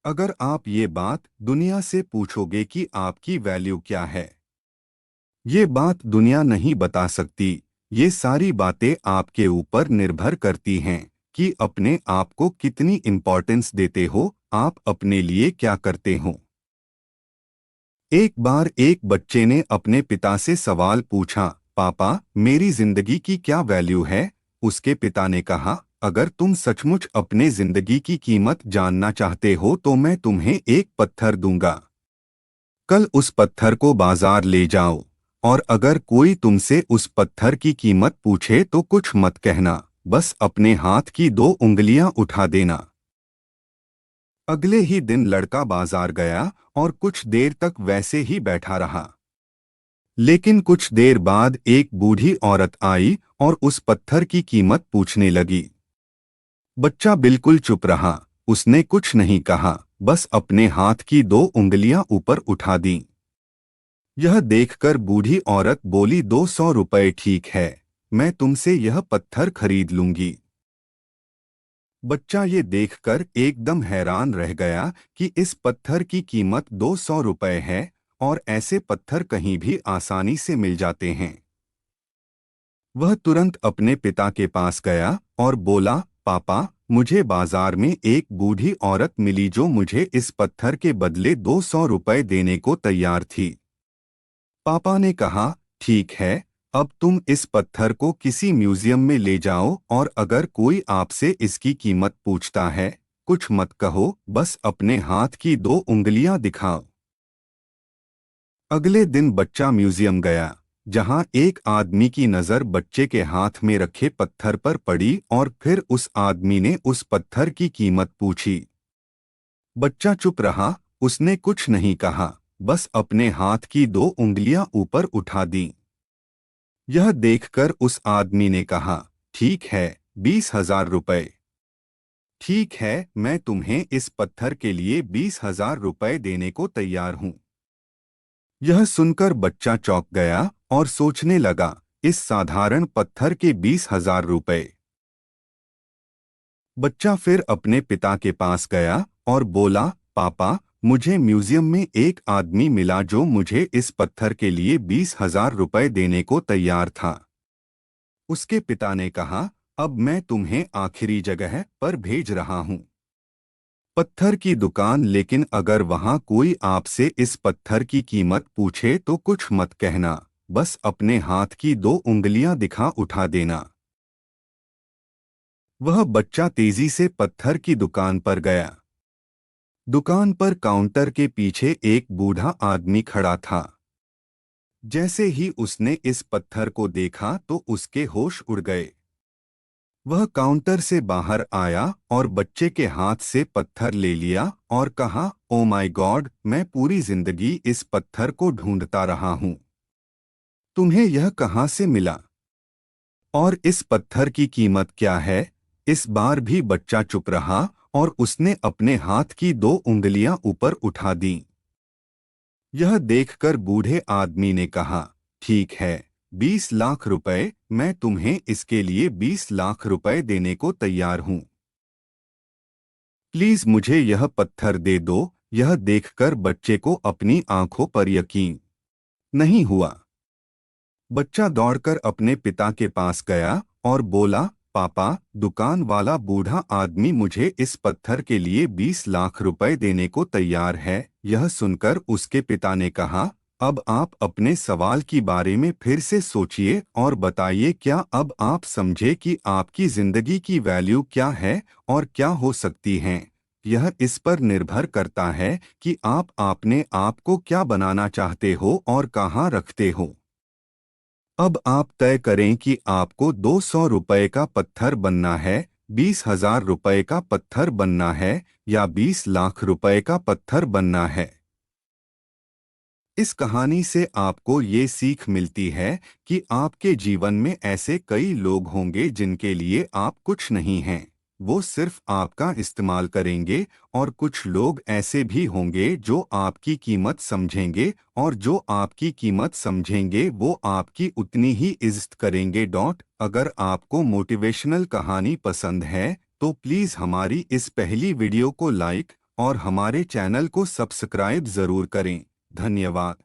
अगर आप ये बात दुनिया से पूछोगे कि आपकी वैल्यू क्या है, ये बात दुनिया नहीं बता सकती। ये सारी बातें आपके ऊपर निर्भर करती हैं कि अपने आप को कितनी इम्पोर्टेंस देते हो, आप अपने लिए क्या करते हो। एक बार एक बच्चे ने अपने पिता से सवाल पूछा, पापा, मेरी जिंदगी की क्या वैल्यू है? उसके पिता ने कहा, अगर तुम सचमुच अपने जिंदगी की कीमत जानना चाहते हो तो मैं तुम्हें एक पत्थर दूंगा। कल उस पत्थर को बाजार ले जाओ, और अगर कोई तुमसे उस पत्थर की कीमत पूछे तो कुछ मत कहना, बस अपने हाथ की 2 उंगलियां उठा देना। अगले ही दिन लड़का बाजार गया और कुछ देर तक वैसे ही बैठा रहा। लेकिन कुछ देर बाद एक बूढ़ी औरत आई और उस पत्थर की कीमत पूछने लगी। बच्चा बिल्कुल चुप रहा, उसने कुछ नहीं कहा, बस अपने हाथ की 2 उंगलियां ऊपर उठा दीं। यह देखकर बूढ़ी औरत बोली, 200 रुपये ठीक है, मैं तुमसे यह पत्थर खरीद लूंगी। बच्चा ये देखकर एकदम हैरान रह गया कि इस पत्थर की कीमत 200 रुपये है और ऐसे पत्थर कहीं भी आसानी से मिल जाते हैं। वह तुरंत अपने पिता के पास गया और बोला, पापा, मुझे बाजार में एक बूढ़ी औरत मिली जो मुझे इस पत्थर के बदले 200 रुपये देने को तैयार थी। पापा ने कहा, ठीक है, अब तुम इस पत्थर को किसी म्यूजियम में ले जाओ और अगर कोई आपसे इसकी कीमत पूछता है, कुछ मत कहो, बस अपने हाथ की 2 उंगलियां दिखाओ। अगले दिन बच्चा म्यूजियम गया, जहां एक आदमी की नजर बच्चे के हाथ में रखे पत्थर पर पड़ी और फिर उस आदमी ने उस पत्थर की कीमत पूछी। बच्चा चुप रहा, उसने कुछ नहीं कहा, बस अपने हाथ की 2 उंगलियां ऊपर उठा दी। यह देखकर उस आदमी ने कहा, ठीक है, 20,000 रुपये। ठीक है, मैं तुम्हें इस पत्थर के लिए 20,000 रुपये देने को तैयार हूं। यह सुनकर बच्चा चौंक गया और सोचने लगा, इस साधारण पत्थर के 20,000 रुपये। बच्चा फिर अपने पिता के पास गया और बोला, पापा, मुझे म्यूजियम में एक आदमी मिला जो मुझे इस पत्थर के लिए 20,000 रुपये देने को तैयार था। उसके पिता ने कहा, अब मैं तुम्हें आखिरी जगह पर भेज रहा हूं, पत्थर की दुकान, लेकिन अगर वहां कोई आपसे इस पत्थर की कीमत पूछे तो कुछ मत कहना, बस अपने हाथ की 2 उंगलियां दिखा उठा देना। वह बच्चा तेजी से पत्थर की दुकान पर गया। दुकान पर काउंटर के पीछे एक बूढ़ा आदमी खड़ा था। जैसे ही उसने इस पत्थर को देखा तो उसके होश उड़ गए। वह काउंटर से बाहर आया और बच्चे के हाथ से पत्थर ले लिया और कहा, ओ माय गॉड, मैं पूरी जिंदगी इस पत्थर को ढूंढता रहा हूं। तुम्हें यह कहां से मिला? और इस पत्थर की कीमत क्या है? इस बार भी बच्चा चुप रहा और उसने अपने हाथ की 2 उंगलियां ऊपर उठा दीं। यह देखकर बूढ़े आदमी ने कहा, ठीक है, 20 लाख रुपए, मैं तुम्हें इसके लिए 20 लाख रुपए देने को तैयार हूं। प्लीज मुझे यह पत्थर दे दो। यह देखकर बच्चे को अपनी आंखों पर यकीन नहीं हुआ। बच्चा दौड़कर अपने पिता के पास गया और बोला, पापा, दुकान वाला बूढ़ा आदमी मुझे इस पत्थर के लिए 20 लाख रुपए देने को तैयार है। यह सुनकर उसके पिता ने कहा, अब आप अपने सवाल के बारे में फिर से सोचिए और बताइए, क्या अब आप समझे कि आपकी जिंदगी की वैल्यू क्या है और क्या हो सकती है? यह इस पर निर्भर करता है कि आप अपने आप को क्या बनाना चाहते हो और कहाँ रखते हो। अब आप तय करें कि आपको 200 रुपये का पत्थर बनना है, 20,000 रुपये का पत्थर बनना है या 20 लाख रुपये का पत्थर बनना है। इस कहानी से आपको ये सीख मिलती है कि आपके जीवन में ऐसे कई लोग होंगे जिनके लिए आप कुछ नहीं हैं, वो सिर्फ आपका इस्तेमाल करेंगे, और कुछ लोग ऐसे भी होंगे जो आपकी कीमत समझेंगे, और जो आपकी कीमत समझेंगे वो आपकी उतनी ही इज्जत करेंगे। अगर आपको मोटिवेशनल कहानी पसंद है तो प्लीज़ हमारी इस पहली वीडियो को लाइक और हमारे चैनल को सब्सक्राइब जरूर करें। धन्यवाद।